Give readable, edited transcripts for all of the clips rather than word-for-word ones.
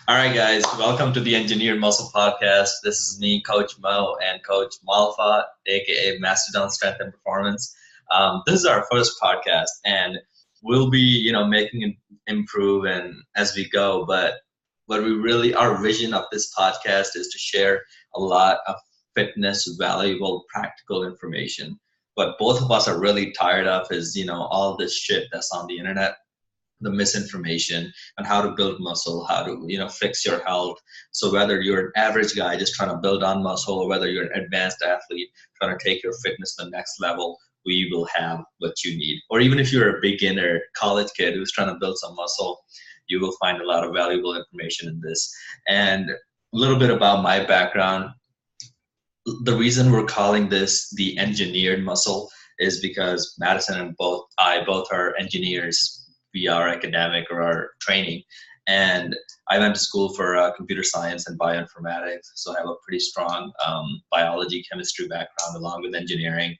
All right, guys, welcome to the Engineered Muscle Podcast. This is me, Coach Mo, and Coach Malfa, aka Mastodon Strength and Performance. This is our first podcast, and we'll be, making it improve and as we go. But what we really, our vision of this podcast is to share a lot of fitness, valuable, practical information. What both of us are really tired of is, all this shit that's on the internet, the misinformation on how to build muscle, how to fix your health. So whether you're an average guy just trying to build on muscle, or whether you're an advanced athlete trying to take your fitness to the next level, we will have what you need. Or even if you're a beginner college kid who's trying to build some muscle, you will find a lot of valuable information in this. And a little bit about my background. The reason we're calling this the engineered muscle is because Madison and I both are engineers via our academic or our training. And I went to school for computer science and bioinformatics, so I have a pretty strong biology, chemistry background along with engineering.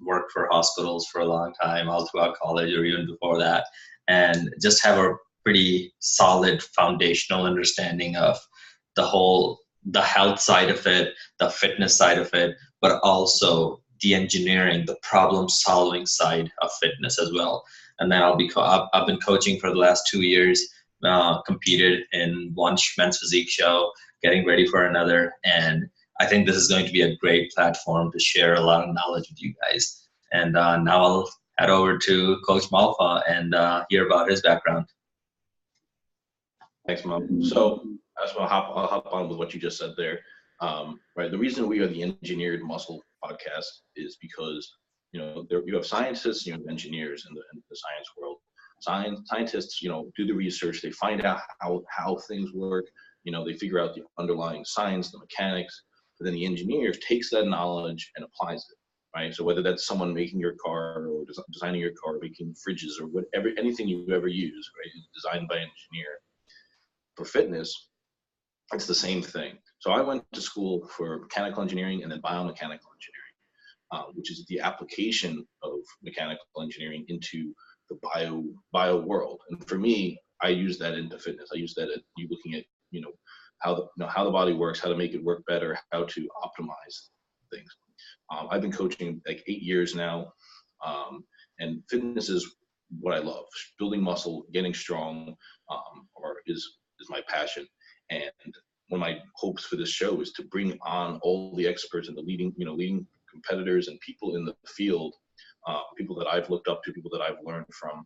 Worked for hospitals for a long time, all throughout college or even before that, and just have a pretty solid foundational understanding of the health side of it, the fitness side of it, but also the engineering, the problem solving side of fitness as well. And then I've been coaching for the last 2 years, competed in one men's physique show, getting ready for another. And I think this is going to be a great platform to share a lot of knowledge with you guys. And now I'll head over to Coach Malfa and hear about his background. Thanks, Mom. So I'll hop on with what you just said there. Right. The reason we are the Engineered Muscle Podcast is because you have scientists, you have engineers in the science world. Scientists, do the research, they find out how things work, they figure out the underlying science, the mechanics, but then the engineer takes that knowledge and applies it, right? So whether that's someone making your car or designing your car, making fridges or whatever, anything you ever use, right, is designed by an engineer. For fitness, it's the same thing. So I went to school for mechanical engineering and then biomechanical engineering, which is the application of mechanical engineering into the bio world. And for me, I use that into fitness. I use that at you looking at how the body works, how to make it work better, how to optimize things. I've been coaching like 8 years now, and fitness is what I love. Building muscle, getting strong, is my passion. And one of my hopes for this show is to bring on all the experts and the leading competitors and people in the field, people that I've looked up to, people that I've learned from,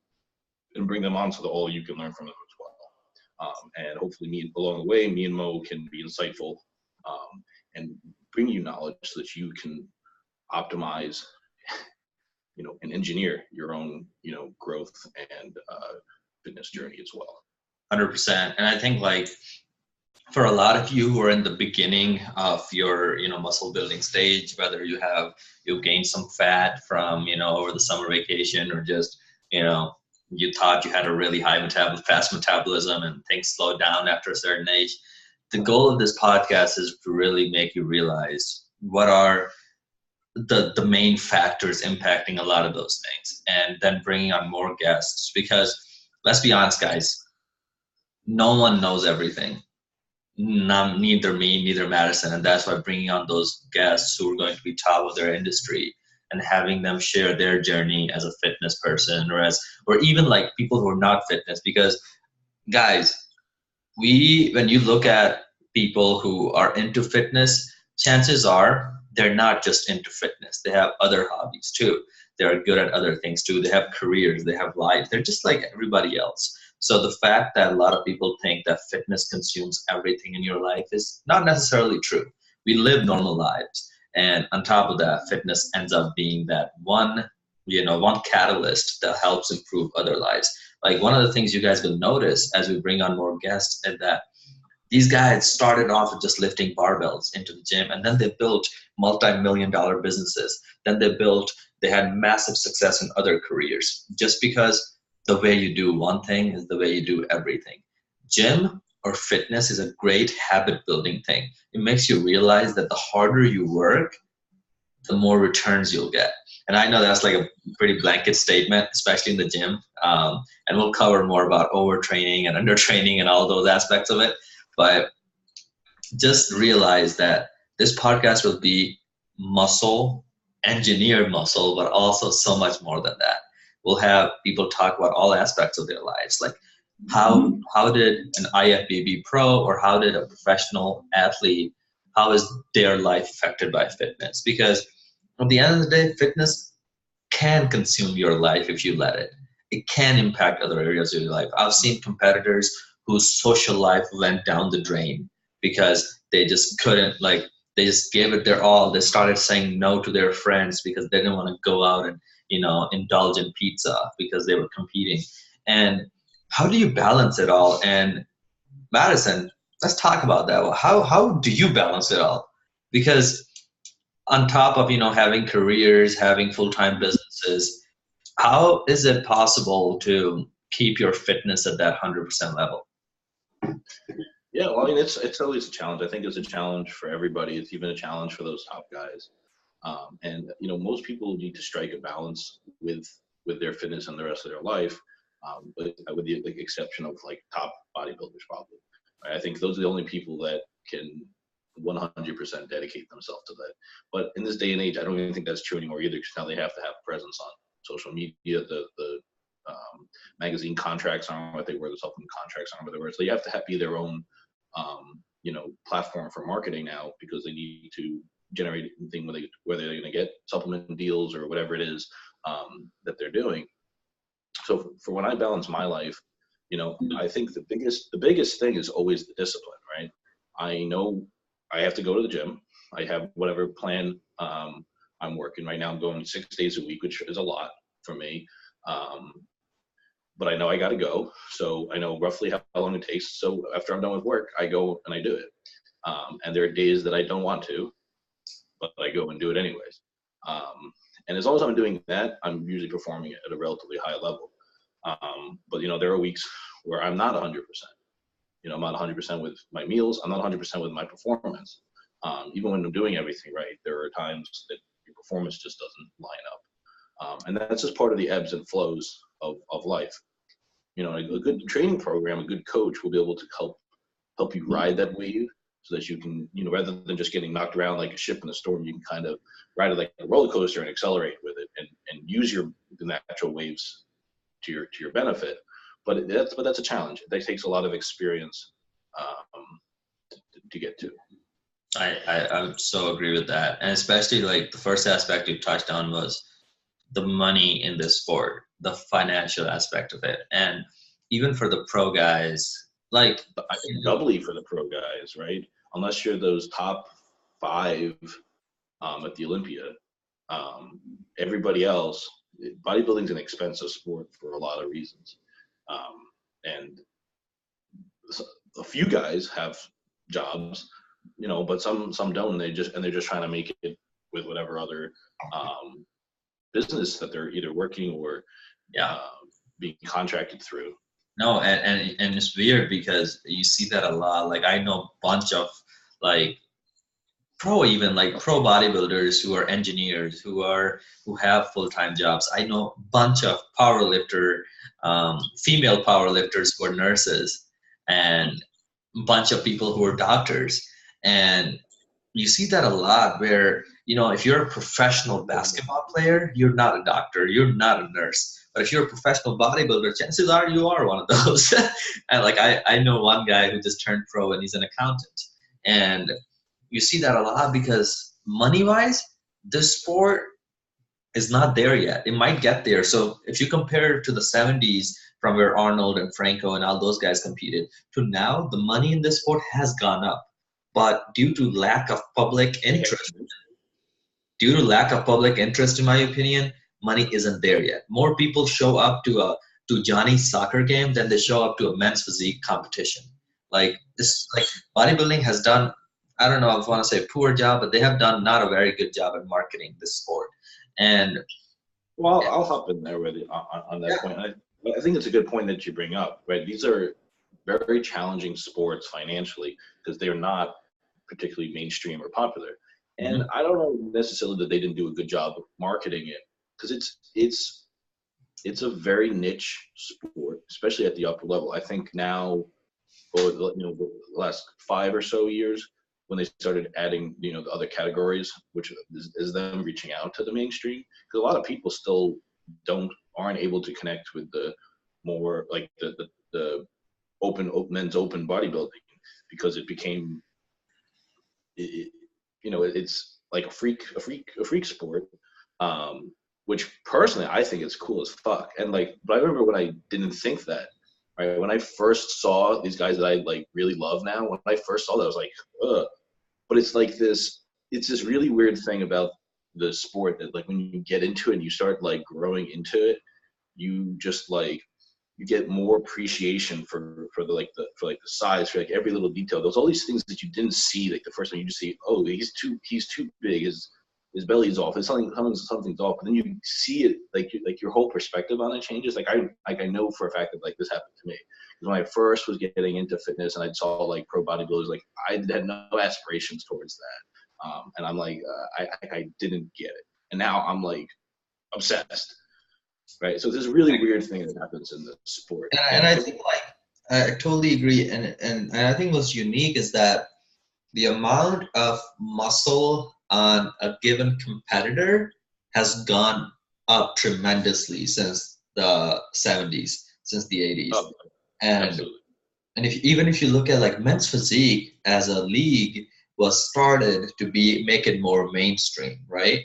and bring them on so that all you can learn from them as well. And hopefully along the way, me and Mo can be insightful and bring you knowledge so that you can optimize, and engineer your own, growth and fitness journey as well. 100%. And I think for a lot of you who are in the beginning of your muscle building stage, whether you've gained some fat from over the summer vacation, or just you thought you had a really fast metabolism and things slowed down after a certain age, the goal of this podcast is to really make you realize what are the main factors impacting a lot of those things, and then bringing on more guests, because let's be honest, guys, no one knows everything. Neither me, neither Madison, and that's why bringing on those guests who are going to be top of their industry and having them share their journey as a fitness person, or even people who are not fitness. Because guys, when you look at people who are into fitness, chances are they're not just into fitness. They have other hobbies too. They're good at other things too. They have careers, they have life. They're just like everybody else. So the fact that a lot of people think that fitness consumes everything in your life is not necessarily true. We live normal lives. And on top of that, fitness ends up being that one catalyst that helps improve other lives. One of the things you guys will notice as we bring on more guests is that these guys started off with just lifting barbells into the gym, and then they built multi-million-dollar businesses. Then they had massive success in other careers, just because the way you do one thing is the way you do everything. Gym or fitness is a great habit building thing. It makes you realize that the harder you work, the more returns you'll get. And I know that's like a pretty blanket statement, especially in the gym. And we'll cover more about overtraining and undertraining and all those aspects of it. But just realize that this podcast will be muscle, engineered muscle, but also so much more than that. We'll have people talk about all aspects of their lives, like how did an IFBB pro or how did a professional athlete, how is their life affected by fitness? Because at the end of the day, fitness can consume your life if you let it. It can impact other areas of your life. I've seen competitors whose social life went down the drain because they just couldn't, like, they just gave it their all. They started saying no to their friends because they didn't want to go out and, indulge in pizza because they were competing. And how do you balance it all? And Madison, let's talk about that. How do you balance it all? Because on top of having careers, having full-time businesses, how is it possible to keep your fitness at that 100% level? Yeah, well, I mean, it's always a challenge. I think it's a challenge for everybody. It's even a challenge for those top guys. And most people need to strike a balance with their fitness and the rest of their life, with the exception of like top bodybuilders, probably. I think those are the only people that can 100% dedicate themselves to that. But in this day and age, I don't even think that's true anymore either, because now they have to have presence on social media. The magazine contracts aren't what they were. The supplement contracts aren't what they were. So you have to be their own, platform for marketing now, because they need to generate anything whether they're going to get supplement deals or whatever it is that they're doing. So for when I balance my life, I think the biggest thing is always the discipline, right? I know I have to go to the gym. I have whatever plan I'm working right now. I'm going 6 days a week, which is a lot for me. But I know I got to go. So I know roughly how long it takes. So after I'm done with work, I go and I do it. And there are days that I don't want to, but I go and do it anyways. And as long as I'm doing that, I'm usually performing at a relatively high level. But there are weeks where I'm not 100%. I'm not 100% with my meals. I'm not 100% with my performance. Even when I'm doing everything right, there are times that your performance just doesn't line up. And that's just part of the ebbs and flows of life. A good training program, a good coach will be able to help you ride that wave, so that you can, rather than just getting knocked around like a ship in a storm, you can kind of ride it like a roller coaster and accelerate with it and use the natural waves to your benefit. But that's a challenge. That takes a lot of experience to get to. I so agree with that. And especially like the first aspect you touched on was the money in this sport, the financial aspect of it. And even for the pro guys, like I think doubly for the pro guys, right? Unless you're those top 5 at the Olympia, everybody else, bodybuilding's an expensive sport for a lot of reasons. And a few guys have jobs, but some don't. They're just trying to make it with whatever other business that they're either working or being contracted through. No, and it's weird because you see that a lot. Like I know a bunch of like pro bodybuilders who are engineers who have full-time jobs. I know a bunch of female powerlifters who are nurses, and a bunch of people who are doctors. And you see that a lot where, if you're a professional basketball player, you're not a doctor, you're not a nurse. But if you're a professional bodybuilder, chances are you are one of those. And like I know one guy who just turned pro and he's an accountant. And you see that a lot because money-wise, this sport is not there yet. It might get there. So if you compare to the 70s, from where Arnold and Franco and all those guys competed, to now, the money in this sport has gone up. But due to lack of public interest, in my opinion, money isn't there yet. More people show up to Johnny's soccer game than they show up to a men's physique competition. Like bodybuilding has done, I don't know if I want to say a poor job, but they have done not a very good job at marketing this sport. And well, I'll hop in there with you on that point. I think it's a good point that you bring up, right? These are very challenging sports financially because they're not particularly mainstream or popular. And I don't know necessarily that they didn't do a good job of marketing it because it's a very niche sport, especially at the upper level. I think now, or the last 5 or so years, when they started adding the other categories, which is them reaching out to the mainstream, because a lot of people still aren't able to connect with the more like the men's open bodybuilding, because it became it's like a freak sport, which personally I think is cool as fuck. And but I remember when I didn't think that, right? When I first saw these guys that I like really love now, when I first saw that, I was like, ugh. But it's this really weird thing about the sport that like when you get into it and you start like growing into it, you just like you get more appreciation for the size, for like every little detail. There's all these things that you didn't see like the first time. You just see, oh, he's too big. His belly's off. Something's off. But then you see it like your whole perspective on it changes. I know for a fact that like this happened to me, because when I first was getting into fitness and I saw like pro bodybuilders, like I had no aspirations towards that, and I'm like I didn't get it, and now I'm like obsessed. Right, so there's a really weird thing that happens in the sport, and I think like I totally agree, and I think what's unique is that the amount of muscle on a given competitor has gone up tremendously since the 70s, since the 80s, and absolutely. and even if you look at like men's physique as a league was started to make it more mainstream, right?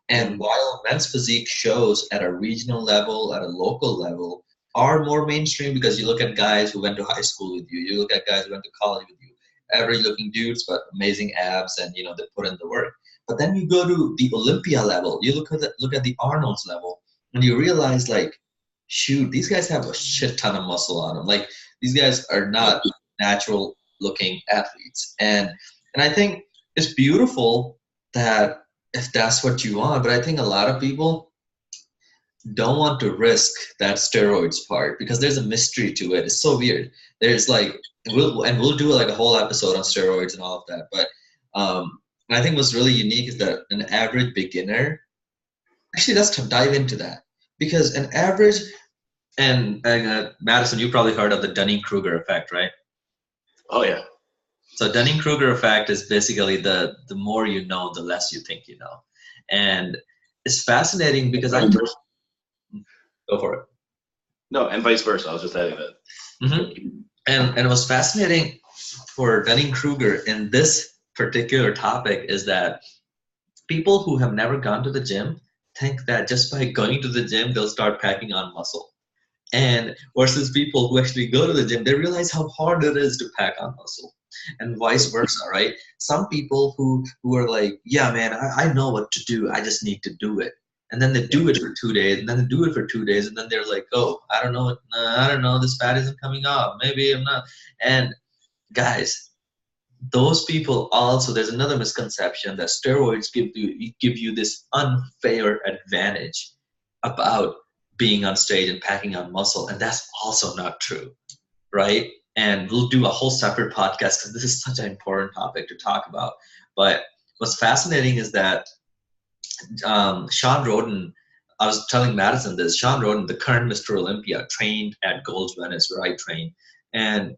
And while men's physique shows at a regional level, at a local level, are more mainstream, because you look at guys who went to high school with you look at guys who went to college with you, average looking dudes, but amazing abs, and they put in the work. But then you go to the Olympia level, you look at the Arnold's level, and you realize like, shoot, these guys have a shit ton of muscle on them. Like these guys are not natural looking athletes, and I think it's beautiful that if that's what you want. But I think a lot of people don't want to risk that steroids part, because there's a mystery to it. It's so weird. There's like, we'll do like a whole episode on steroids and all of that. But I think what's really unique is that an average beginner, actually let's dive into that, because an average, and Madison, you probably heard of the Dunning-Kruger effect, right? Oh yeah. So Dunning-Kruger effect is basically the more you know, the less you think you know. And it's fascinating because go for it. No, and vice versa. I was just adding that. Mm-hmm. And it was fascinating for Dunning-Kruger in this particular topic is that people who have never gone to the gym think that just by going to the gym, they'll start packing on muscle. And versus people who actually go to the gym, they realize how hard it is to pack on muscle. And vice versa, right? Some people who are like, yeah, man, I know what to do. I just need to do it. And then they do it for 2 days, and then they do it for 2 days, and then they're like, oh, I don't know, this fat isn't coming off. Maybe I'm not. And guys, those people also, there's another misconception that steroids give you this unfair advantage about being on stage and packing on muscle, and that's also not true, right? And we'll do a whole separate podcast because this is such an important topic to talk about. But what's fascinating is that Sean Roden, I was telling Madison this, Sean Roden, the current Mr. Olympia, trained at Gold's Venice, where I train. And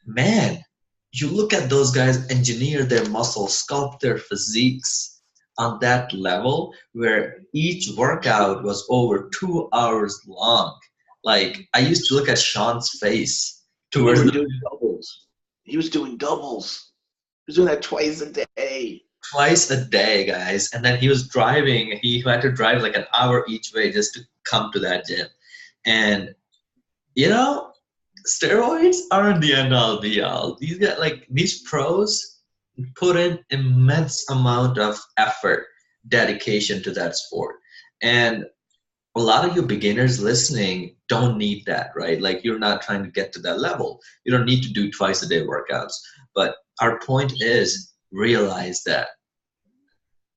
man, you look at those guys engineer their muscles, sculpt their physiques on that level where each workout was over 2 hours long. Like I used to look at Sean's face. He was doing doubles. He was doing that twice a day. Twice a day, guys. And then he was driving. He had to drive like an hour each way just to come to that gym. And, steroids aren't the end all be all. These pros put in immense amount of effort, dedication to that sport. And a lot of you beginners listening don't need that, right? Like you're not trying to get to that level. You don't need to do twice a day workouts. But our point is realize that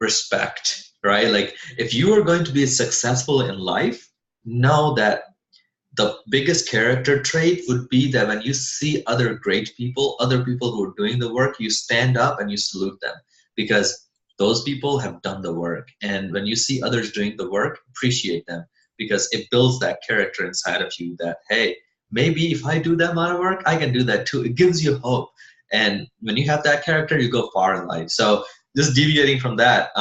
respect, right? Like if you are going to be successful in life, know that the biggest character trait would be that when you see other great people, other people who are doing the work, you stand up and you salute them, because those people have done the work. And when you see others doing the work, appreciate them, because it builds that character inside of you that, hey, maybe if I do that amount of work, I can do that too. It gives you hope. And when you have that character, you go far in life. So just deviating from that,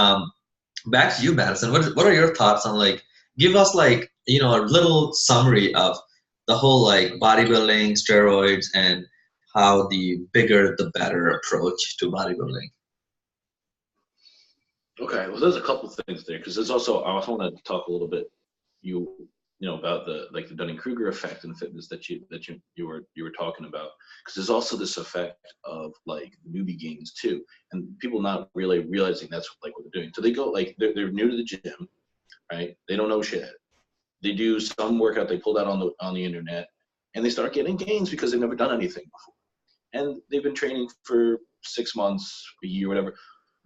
back to you, Madison. What are your thoughts on, like, give us like, a little summary of the whole like bodybuilding, steroids, and how the bigger the better approach to bodybuilding. Okay, well, there's a couple things there, because there's also, I also want to talk a little bit, about the Dunning-Kruger effect in fitness that you were talking about, because there's also this effect of like newbie gains too, and people not really realizing that's like what they're doing. So they go like they're new to the gym, right? They don't know shit. They do some workout they pulled out on the internet, and they start getting gains because they've never done anything before, and they've been training for 6 months, a year, whatever.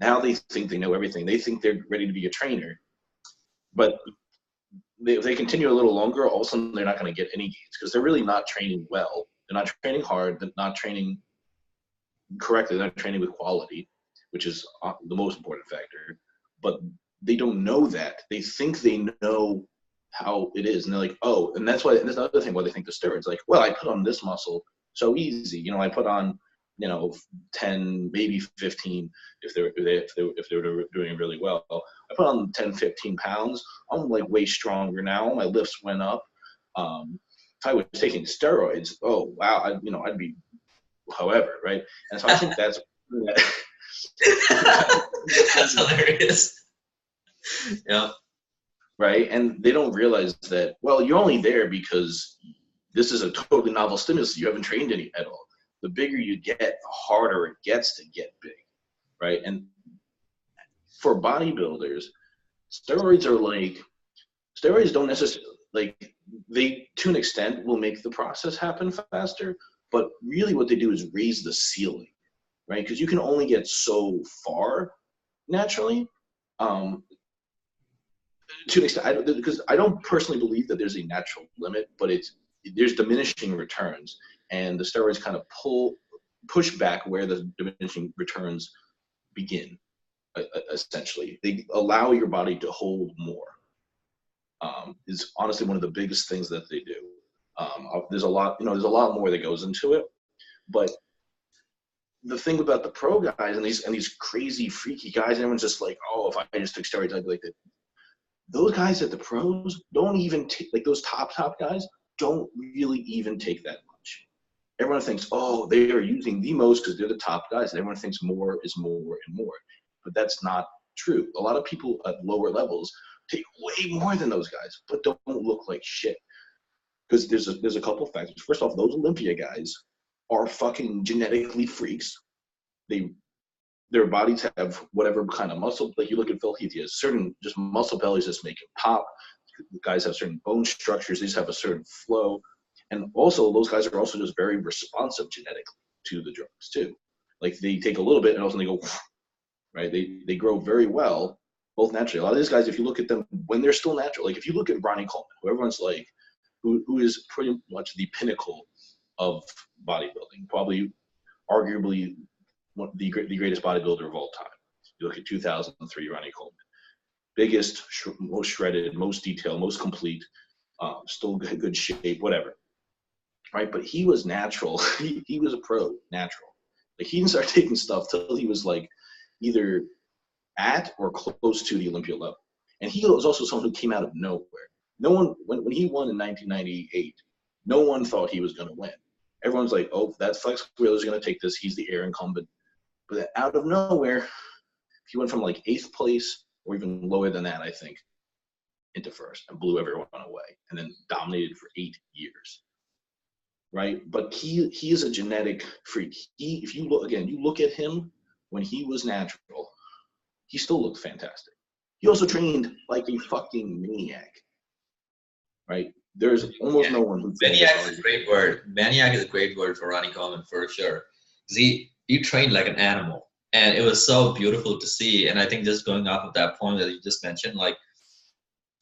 Now they think they know everything. They think they're ready to be a trainer, but if they continue a little longer, all of a sudden they're not going to get any gains because they're really not training well. They're not training hard. They're not training correctly. They're not training with quality, which is the most important factor. But they don't know that. They think they know how it is, and they're like, oh, and that's why. And there's another thing why they think the steroids, like, well, I put on this muscle so easy. I put on 10, maybe 15 if they were doing really well. I put on 10, 15 pounds. I'm like way stronger now. My lifts went up. If I was taking steroids, oh wow, I'd be however, right? And so I think that's that's hilarious. Yeah. Right, and they don't realize that. Well, you're only there because this is a totally novel stimulus. You haven't trained any at all. The bigger you get, the harder it gets to get big, right? And for bodybuilders, steroids don't necessarily, they, to an extent, will make the process happen faster, but really what they do is raise the ceiling, right? Because you can only get so far naturally. To an extent, because I don't personally believe that there's a natural limit, but there's diminishing returns. And the steroids kind of push back where the diminishing returns begin, essentially. They allow your body to hold more. Is honestly one of the biggest things that they do. There's a lot more that goes into it. But the thing about the pro guys and these crazy freaky guys, everyone's just like, oh, if I just took steroids, I'd be like that. Those guys at the pros don't even take, like those top guys, don't really even take that much. Everyone thinks, oh, they are using the most because they're the top guys. And everyone thinks more is more and more. But that's not true. A lot of people at lower levels take way more than those guys, but don't look like shit. Because there's a couple factors. First off, those Olympia guys are fucking genetically freaks. Their bodies have whatever kind of muscle. Like you look at Phil Heath, he has certain just muscle bellies just make him pop. The guys have certain bone structures. They just have a certain flow. And also, those guys are also just very responsive genetically to the drugs too. Like they take a little bit and also they go, right? They grow very well, both naturally. A lot of these guys, if you look at them when they're still natural, like if you look at Ronnie Coleman, who everyone's like, who is pretty much the pinnacle of bodybuilding, probably arguably the greatest bodybuilder of all time. You look at 2003 Ronnie Coleman, biggest, most shredded, most detailed, most complete, still good shape, whatever. Right, but he was natural. he was a pro, natural. Like he didn't start taking stuff till he was like either at or close to the Olympia level. And he was also someone who came out of nowhere. No one, when he won in 1998, no one thought he was going to win. Everyone's like, oh, that Flex Wheeler's going to take this. He's the air incumbent. But out of nowhere, he went from like 8th place or even lower than that, I think, into first and blew everyone away and then dominated for 8 years. Right? But he is a genetic freak. If you look at him when he was natural, he still looked fantastic. He also trained like a fucking maniac. Right? There's almost no one who maniac is a great word. Maniac is a great word for Ronnie Coleman for sure. He trained like an animal. And it was so beautiful to see. And I think just going off of that point that you just mentioned, like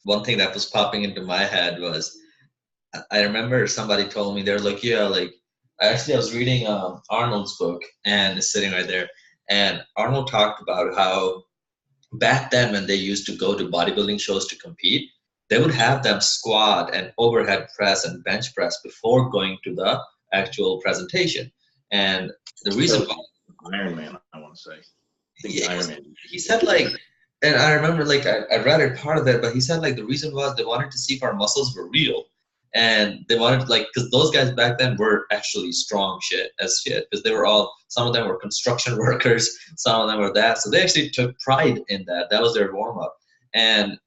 one thing that was popping into my head was I remember somebody told me, they're like, yeah, like I was reading Arnold's book and it's sitting right there. And Arnold talked about how back then when they used to go to bodybuilding shows to compete, they would have them squat and overhead press and bench press before going to the actual presentation. And the reason So why, Iron Man, I want to say. I think the yeah, Iron Man. he said like, and I remember like I read it part of it, but he said like the reason was they wanted to see if our muscles were real, and they wanted like because those guys back then were actually strong shit as shit because they were all some of them were construction workers, some of them were that, so they actually took pride in that. That was their warm up, and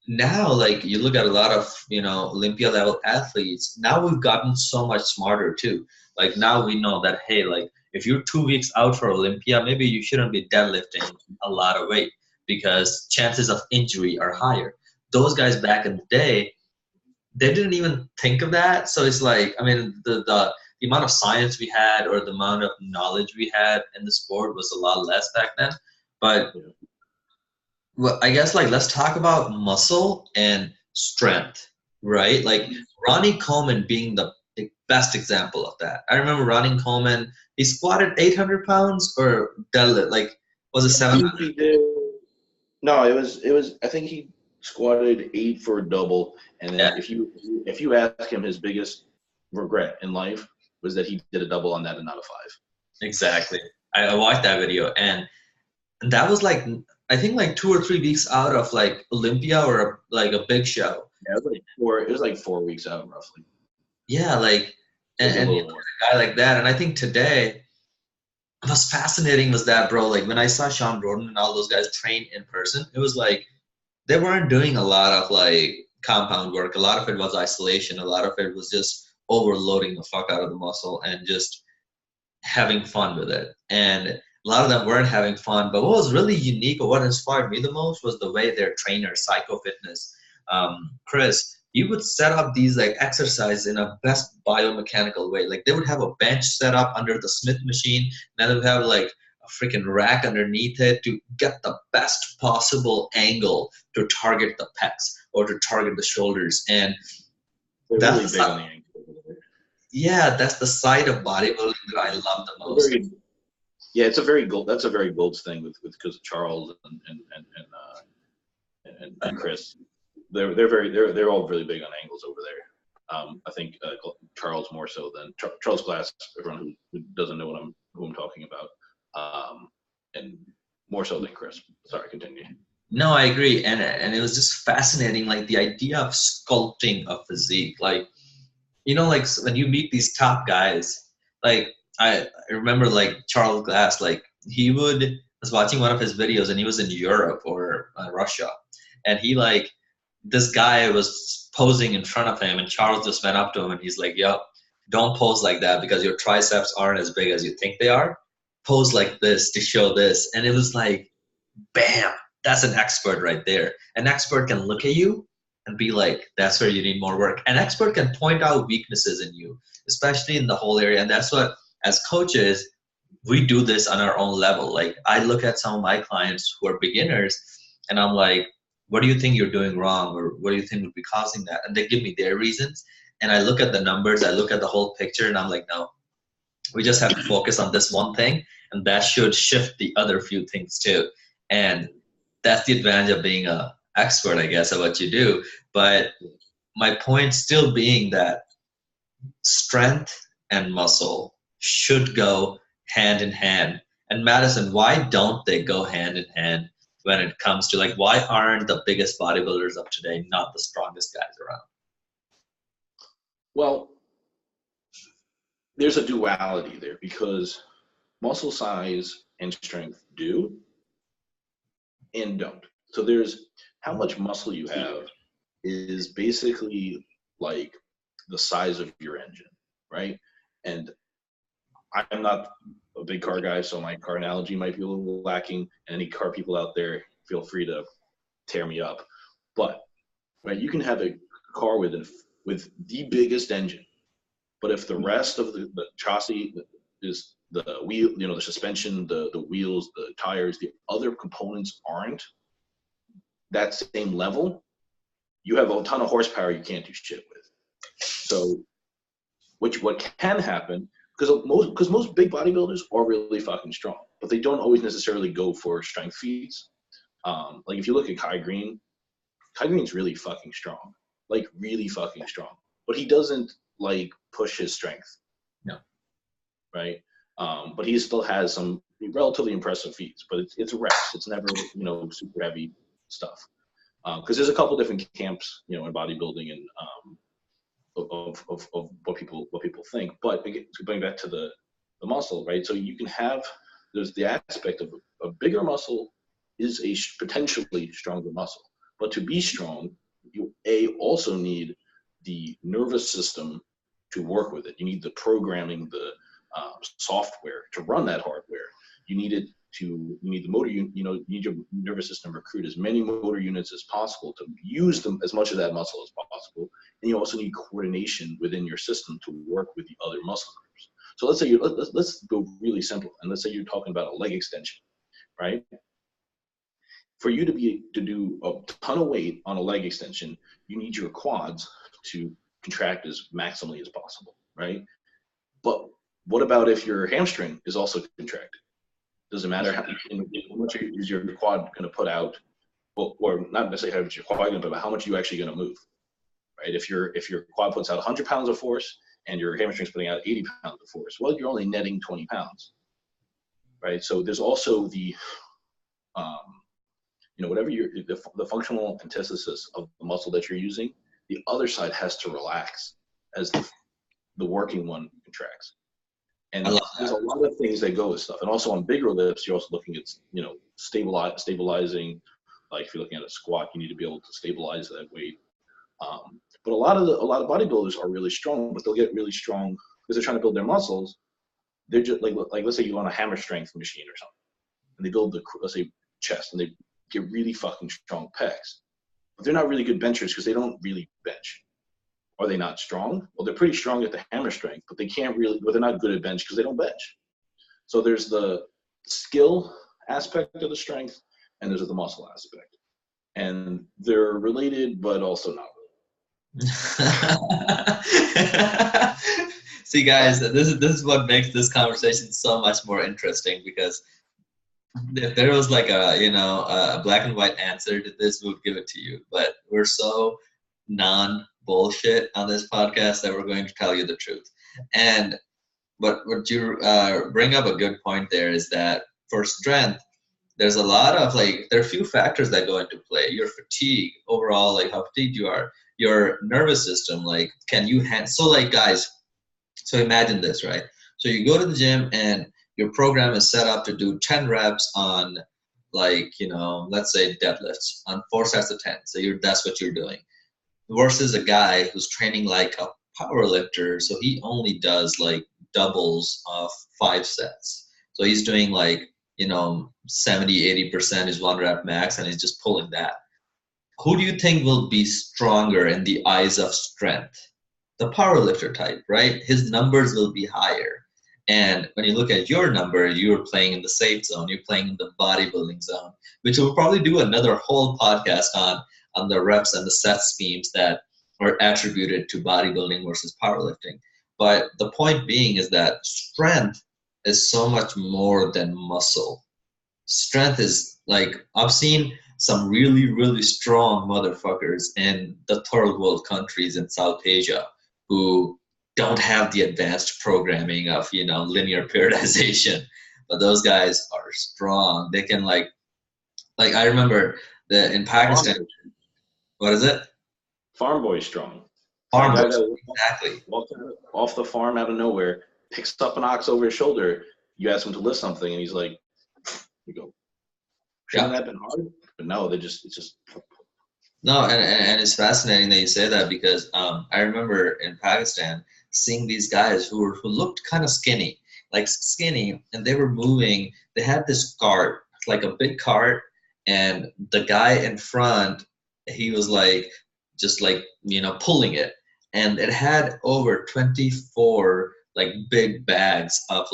now like you look at a lot of Olympia level athletes, now we've gotten so much smarter too. Like now we know that hey, like if you're 2 weeks out for Olympia, maybe you shouldn't be deadlifting a lot of weight because chances of injury are higher. Those guys back in the day, they didn't even think of that. So it's like, I mean, the amount of science we had or the amount of knowledge we had in the sport was a lot less back then. But well, I guess like let's talk about muscle and strength, right? Like Ronnie Coleman being the best example of that. I remember Ronnie Coleman, he squatted 800 pounds or deadlift, like was it I 700? think he did. No, it was. I think he squatted 8 for a double, and Yeah, then if you ask him, his biggest regret in life was that he did a double on that and not a 5. exactly. I watched that video and that was like I think like 2 or 3 weeks out of like Olympia or like a big show. Yeah, it was like 4. It was like 4 weeks out roughly. Yeah, like Maybe a and you little look more. at a guy like that, and I think today what's fascinating was that, bro, like when I saw Sean Roden and all those guys train in person, it was like they weren't doing a lot of like compound work. A lot of it was isolation. A lot of it was just overloading the fuck out of the muscle and just having fun with it. And a lot of them weren't having fun. But what was really unique or what inspired me the most was the way their trainer, Psycho Fitness, Chris, he would set up these like exercises in a best biomechanical way. Like they would have a bench set up under the Smith machine, and they would have like a freaking rack underneath it to get the best possible angle to target the pecs or to target the shoulders. And They're really that's big on the ankle. yeah, that's the side of bodybuilding that I love the most. Yeah, it's a very gold. That's a very Golds thing with because of Charles and Chris. They're all really big on angles over there. I think Charles more so than Charles Glass. Everyone who doesn't know who I'm talking about, and more so than Chris. Sorry, continue. No, I agree, and it was just fascinating, like the idea of sculpting a physique, like like when you meet these top guys, like I remember like Charles Glass, like I was watching one of his videos and he was in Europe or Russia, and he like this guy was posing in front of him, and Charles just went up to him and he's like, "Yo, don't pose like that because your triceps aren't as big as you think they are. Pose like this to show this." And it was like, bam, that's an expert right there. An expert can look at you and be like, that's where you need more work. An expert can point out weaknesses in you, especially in the whole area. And that's what, as coaches, we do this on our own level. Like I look at some of my clients who are beginners and I'm like, what do you think you're doing wrong? Or what do you think would be causing that? And they give me their reasons. And I look at the numbers, I look at the whole picture, and I'm like, no, we just have to focus on this one thing. And that should shift the other few things too. And that's the advantage of being a expert, I guess, at what you do. But my point still being that strength and muscle should go hand in hand. And Madison, why don't they go hand in hand when it comes to like why aren't the biggest bodybuilders of today not the strongest guys around? Well, there's a duality there because muscle size and strength do and don't. So there's how much muscle you have is basically like the size of your engine, right? And I'm not a big car guy, so my car analogy might be a little lacking. And any car people out there, feel free to tear me up. But right, you can have a car with the biggest engine, but if the rest of the chassis is the wheel, the suspension, the wheels, the tires, the other components aren't that same level, you have a ton of horsepower you can't do shit with. So, what can happen, because most big bodybuilders are really fucking strong, but they don't always necessarily go for strength feats. Like if you look at Kai Green's really fucking strong, like really fucking strong, but he doesn't like push his strength. No. Right. But he still has some relatively impressive feats, but it's reps. It's never, super heavy stuff. Because there's a couple different camps, in bodybuilding and of what people think. But again, going back to the muscle, right? So you can have, there's the aspect of a bigger muscle is a potentially stronger muscle, but to be strong, you also need the nervous system to work with it. You need the programming, the software to run that hardware. You need the motor, you need your nervous system to recruit as many motor units as possible to use them as much of that muscle as possible. And you also need coordination within your system to work with the other muscle groups. So let's say let's go really simple, and let's say you're talking about a leg extension, right? For you to do a ton of weight on a leg extension, you need your quads to contract as maximally as possible, right? But what about if your hamstring is also contracted? Doesn't matter how much is your quad going to put out, or not necessarily how much your quad going to put out, but how much are you actually going to move, right? If your quad puts out 100 pounds of force and your hamstring's putting out 80 pounds of force, well, you're only netting 20 pounds, right? So there's also the whatever the functional antithesis of the muscle that you're using, the other side has to relax as the working one contracts. And there's a lot of things that go with stuff. And also on bigger lifts, you're also looking at, stabilizing. Like if you're looking at a squat, you need to be able to stabilize that weight. But a lot of bodybuilders are really strong, but they'll get really strong because they're trying to build their muscles. They're just like let's say you on a hammer strength machine or something, and they build let's say chest, and they get really fucking strong pecs. But they're not really good benchers because they don't really bench. Are they not strong? Well, they're pretty strong at the hammer strength, but they're not good at bench because they don't bench. So there's the skill aspect of the strength, and there's the muscle aspect. And they're related, but also not related. See, guys, this is what makes this conversation so much more interesting, because if there was like a black and white answer to this, we would give it to you. But we're so non-bullshit on this podcast that we're going to tell you the truth. And what you bring up a good point there is that for strength, there's a lot of there are a few factors that go into play. Your fatigue overall, like how fatigued you are, your nervous system, can you guys, so imagine this, right? So you go to the gym and your program is set up to do 10 reps on let's say deadlifts on 4 sets of 10. So that's what you're doing. Versus a guy who's training like a power lifter. So he only does doubles of 5 sets. So he's doing 70-80% is 1 rep max, and he's just pulling that. Who do you think will be stronger in the eyes of strength? The power lifter type, right? His numbers will be higher. And when you look at your number, you're playing in the safe zone. You're playing in the bodybuilding zone, which we'll probably do another whole podcast on the reps and the set schemes that are attributed to bodybuilding versus powerlifting. But the point being is that strength is so much more than muscle. Strength is I've seen some really, really strong motherfuckers in the third world countries in South Asia who don't have the advanced programming of, linear periodization, but those guys are strong. They can I remember in Pakistan, what is it? Farm boy strong. Farm boy, exactly. Off the farm out of nowhere, picks up an ox over his shoulder. You ask him to lift something, and he's like, you go, shouldn't that have been hard? But no, it's just. No, and it's fascinating that you say that, because I remember in Pakistan seeing these guys who looked kind of skinny, and they were moving. They had this cart, like a big cart, and the guy in front, he was pulling it, and it had over 24 big bags of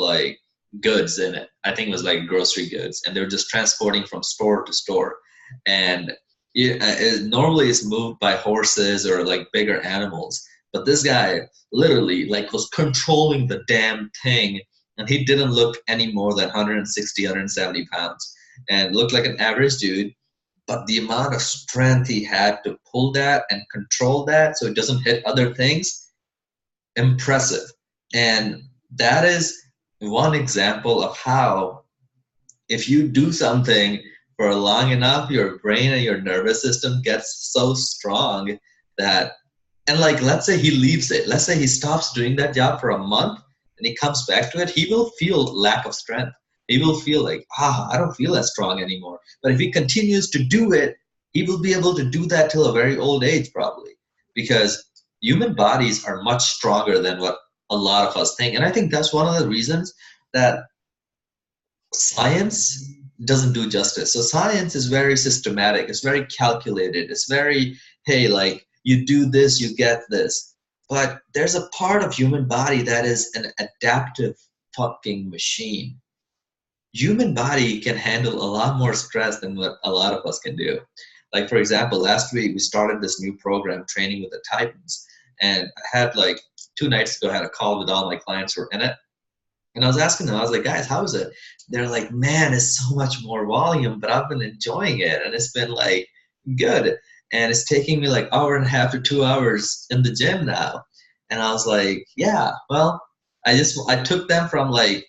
goods in it. I think it was grocery goods, and they were just transporting from store to store. And it normally is moved by horses or bigger animals, but this guy literally was controlling the damn thing, and he didn't look any more than 160, 170 pounds, and looked like an average dude. but the amount of strength he had to pull that and control that so it doesn't hit other things, impressive. And that is one example of how if you do something for long enough, your brain and your nervous system gets so strong that, and like, let's say he leaves it, let's say he stops doing that job for a month and he comes back to it, he will feel lack of strength. He will feel like, I don't feel as strong anymore. But if he continues to do it, he will be able to do that till a very old age, probably, because human bodies are much stronger than what a lot of us think. And I think that's one of the reasons that science doesn't do justice. So science is very systematic, it's very calculated, it's very, hey, like you do this, you get this. But there's a part of human body that is an adaptive fucking machine. Human body can handle a lot more stress than what a lot of us can do. Like for example, last week we started this new program, Training with the Titans, and I had like 2 nights ago I had a call with all my clients who were in it. And I was asking them, I was like, guys, how is it? They're like, man, it's so much more volume, but I've been enjoying it. And it's been like good. And it's taking me like hour and a half to 2 hours in the gym now. And I was like, yeah, well, I took them from like,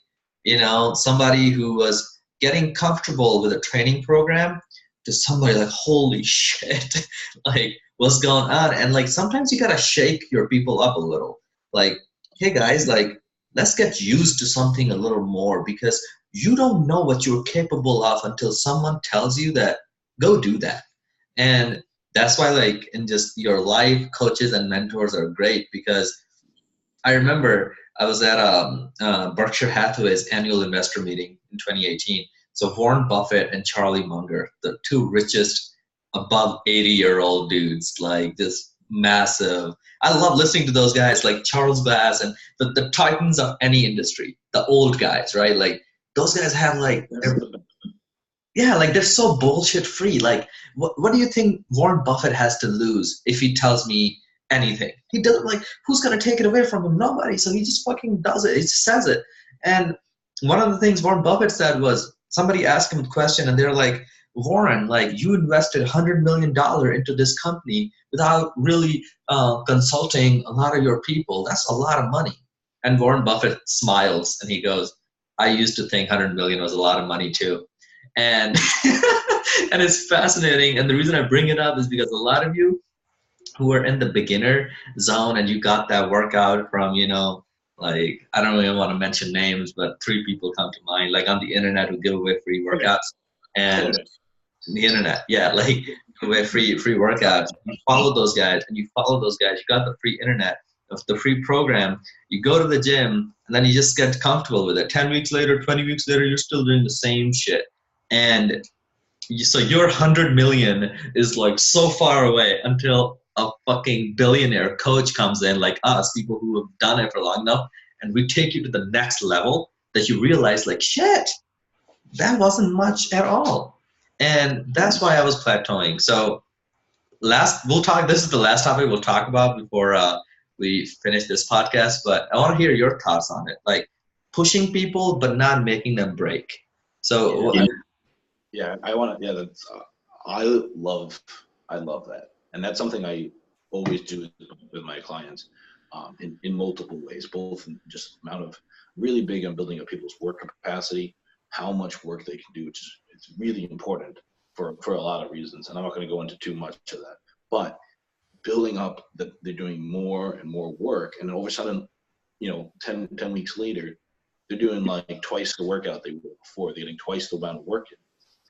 somebody who was getting comfortable with a training program to somebody like, holy shit, like what's going on? And like sometimes you gotta shake your people up a little. Like, hey guys, like let's get used to something a little more, because you don't know what you're capable of until someone tells you that go do that. And that's why like in just your life, coaches and mentors are great, because I remember I was at Berkshire Hathaway's annual investor meeting in 2018. So Warren Buffett and Charlie Munger, the two richest above 80-year-old dudes, like just massive. I love listening to those guys like Charles Bass and the titans of any industry, the old guys, right? Like those guys have like, yeah, like they're so bullshit free. Like, what do you think Warren Buffett has to lose if he tells me anything? He doesn't, like, who's gonna take it away from him? Nobody. So he just fucking does it. He just says it. And one of the things Warren Buffett said was somebody asked him a question, and they're like, Warren, like you invested $100 million into this company without really consulting a lot of your people. That's a lot of money. And Warren Buffett smiles and he goes, I used to think 100 million was a lot of money too. And and it's fascinating. And the reason I bring it up is because a lot of you who are in the beginner zone and you got that workout from, like, I don't even want to mention names, but 3 people come to mind, like on the internet who give away free workouts. And the internet, yeah, like give away free workouts. You follow those guys and you follow those guys. You got the free internet, of the free program. You go to the gym and then you just get comfortable with it. 10 weeks later, 20 weeks later, you're still doing the same shit. And so your 100 million is like so far away until a fucking billionaire coach comes in, like us, people who have done it for long enough, and we take you to the next level that you realize, like, shit, that wasn't much at all. And that's why I was plateauing. So this is the last topic we'll talk about before we finish this podcast, but I want to hear your thoughts on it, like pushing people but not making them break. So yeah, I want to. Yeah, that's. I love that, and that's something I always do with my clients, in multiple ways, both in just amount of really big on building up people's work capacity, how much work they can do, which is it's really important for a lot of reasons, and I'm not going to go into too much of that, but building up that they're doing more and more work, and then all of a sudden, 10 weeks later, they're doing like twice the workout they were before. They're getting twice the amount of work in.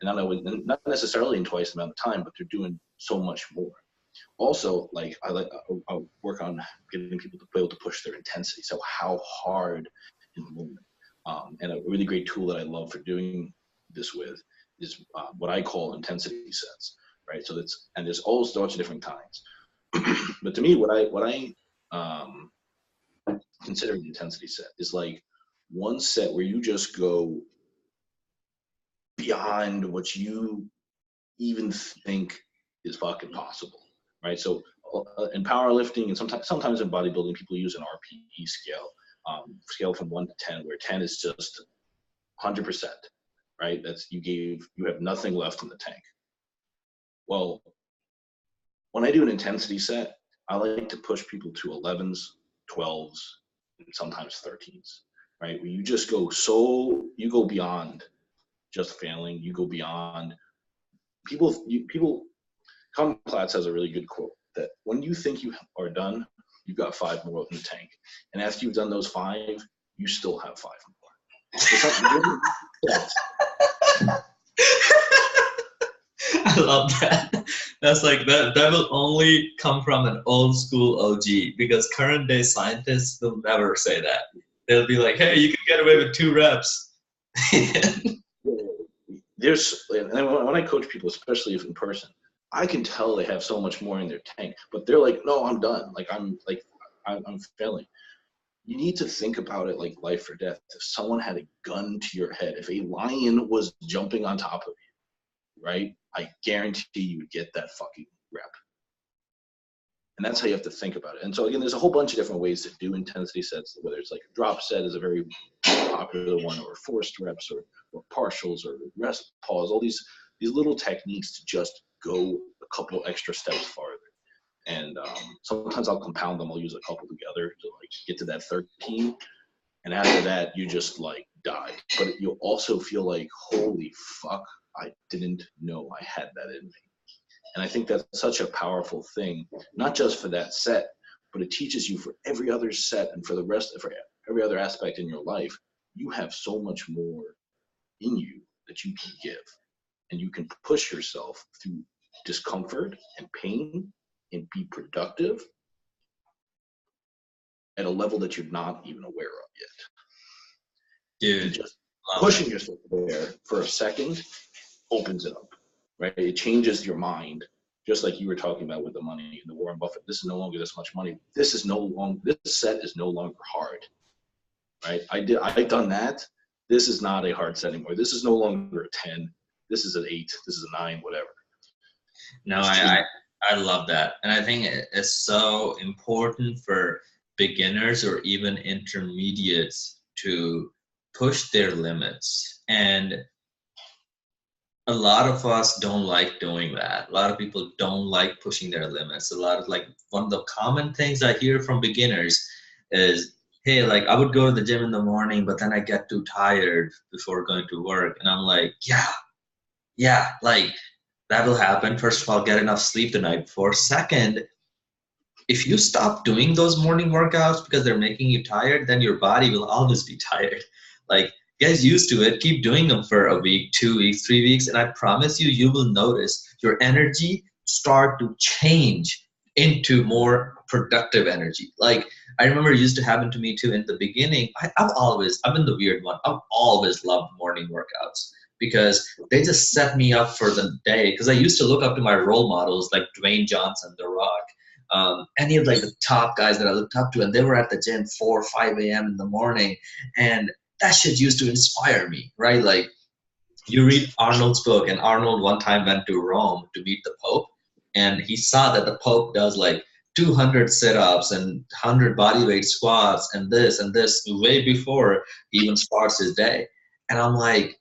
And not necessarily in twice the amount of time, but they're doing so much more. Also, like I work on getting people to be able to push their intensity. So how hard in the movement. And a really great tool that I love for doing this with is what I call intensity sets, right? So there's all sorts of different kinds. But to me, what I consider an intensity set is like one set where you just go beyond what you even think is fucking possible, right? So in powerlifting and sometimes in bodybuilding, people use an RPE scale from 1 to 10, where 10 is just 100%, right? That's you have nothing left in the tank. Well, when I do an intensity set, I like to push people to 11s, 12s, and sometimes 13s, right? Where you just you go beyond just failing. You go beyond people. Tom Platz has a really good quote that when you think you are done, you've got 5 more in the tank. And after you've done those 5, you still have 5 more. I love that. That's like that will only come from an old school OG, because current day scientists will never say that. They'll be like, hey, you can get away with 2 reps. There's, and when I coach people, especially if in person, I can tell they have so much more in their tank, but they're like, no, I'm done. I'm failing. You need to think about it like life or death. If someone had a gun to your head, if a lion was jumping on top of you, right? I guarantee you would get that fucking rep. And that's how you have to think about it. And so again, there's a whole bunch of different ways to do intensity sets, whether it's like a drop set is a very popular one, or forced reps, or partials, or rest pause, all these little techniques to just go a couple extra steps farther. And sometimes I'll compound them. I'll use a couple together to like get to that 13. And after that, you just like die. But you'll also feel like, holy fuck, I didn't know I had that in me. And I think that's such a powerful thing, not just for that set, but it teaches you for every other set and for every other aspect in your life. You have so much more in you that you can give, and you can push yourself through discomfort and pain and be productive at a level that you're not even aware of yet. Dude, and just pushing yourself there for a second opens it up, right? It changes your mind, just like you were talking about with the money and the Warren Buffett. This is no longer this much money. This set is no longer hard, right? I've done that. This is not a hard set anymore. This is no longer a 10. This is an 8. This is a 9, whatever. No, I love that. And I think it's so important for beginners or even intermediates to push their limits. And a lot of us don't like doing that. A lot of people don't like pushing their limits. One of the common things I hear from beginners is, hey, like I would go to the gym in the morning, but then I get too tired before going to work. And I'm like, yeah, like that will happen. First of all, get enough sleep the night before. Second, if you stop doing those morning workouts because they're making you tired, then your body will always be tired. Like, get used to it. Keep doing them for a week, 2 weeks, 3 weeks, and I promise you, you will notice your energy start to change into more productive energy. Like, I remember it used to happen to me too in the beginning. I've been the weird one. I've always loved morning workouts because they just set me up for the day. Because I used to look up to my role models like Dwayne Johnson, The Rock, any of like the top guys that I looked up to, and they were at the gym 4 or 5 a.m. in the morning, and that shit used to inspire me, right? Like, you read Arnold's book, and Arnold one time went to Rome to meet the Pope, and he saw that the Pope does like 200 sit-ups and 100 bodyweight squats and this way before he even starts his day. And I'm like,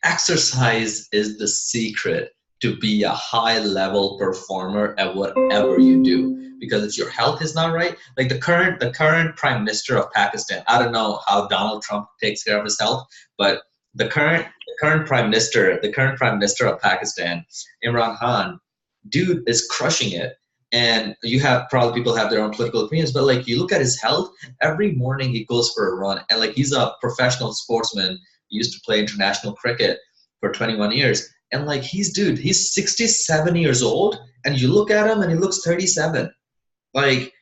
exercise is the secret to be a high-level performer at whatever you do. Because if your health is not right, like the current prime minister of Pakistan, I don't know how Donald Trump takes care of his health, but the current prime minister of Pakistan, Imran Khan, dude is crushing it. And probably people have their own political opinions, but like you look at his health, every morning he goes for a run, and like he's a professional sportsman. He used to play international cricket for 21 years. And like he's 67 years old, and you look at him and he looks 37. Like,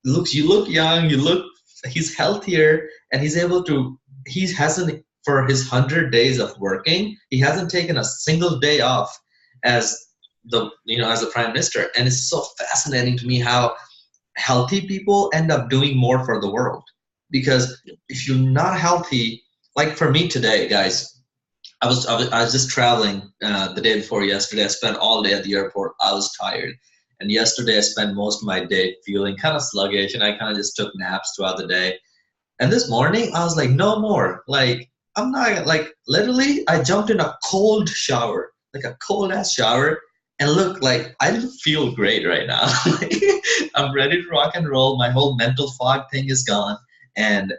you look young, he's healthier, and he hasn't, for his 100 days of working, he hasn't taken a single day off as the prime minister. And it's so fascinating to me how healthy people end up doing more for the world. Because if you're not healthy, like for me today, guys, I was just traveling the day before yesterday. I spent all day at the airport. I was tired. And yesterday I spent most of my day feeling kind of sluggish, and I kind of just took naps throughout the day. And this morning I was like, no more. Like, I'm not, like, literally I jumped in a cold shower, like a cold ass shower. And look, like I feel great right now. I'm ready to rock and roll. My whole mental fog thing is gone. And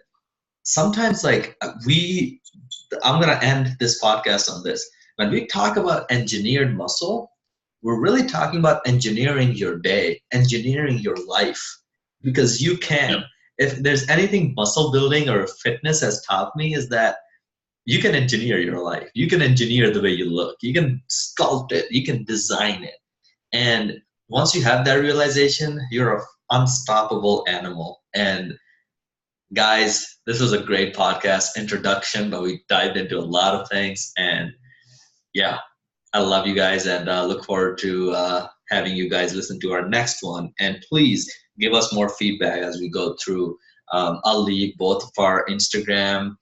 sometimes like I'm gonna end this podcast on this. When we talk about engineered muscle, we're really talking about engineering your day, engineering your life, because you can. Yep. If there's anything muscle building or fitness has taught me is that you can engineer your life. You can engineer the way you look. You can sculpt it. You can design it. And once you have that realization, you're an unstoppable animal. And guys, this was a great podcast introduction, but we dived into a lot of things. And yeah, I love you guys and look forward to having you guys listen to our next one. And please give us more feedback as we go through. I'll leave both of our Instagram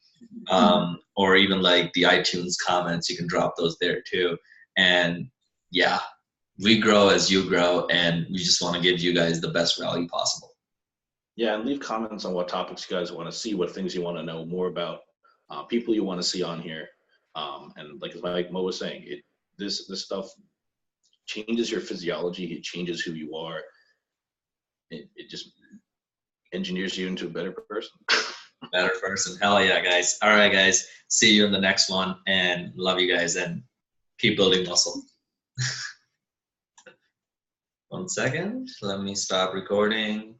or even like the iTunes comments. You can drop those there too. And yeah, we grow as you grow, and we just want to give you guys the best value possible. Yeah, and leave comments on what topics you guys want to see, what things you want to know more about, people you want to see on here. And like Mo was saying, this stuff changes your physiology. It changes who you are. It just engineers you into a better person. Better person. Hell yeah, guys. All right, guys. See you in the next one, and love you guys, and keep building muscle. 1 second. Let me stop recording.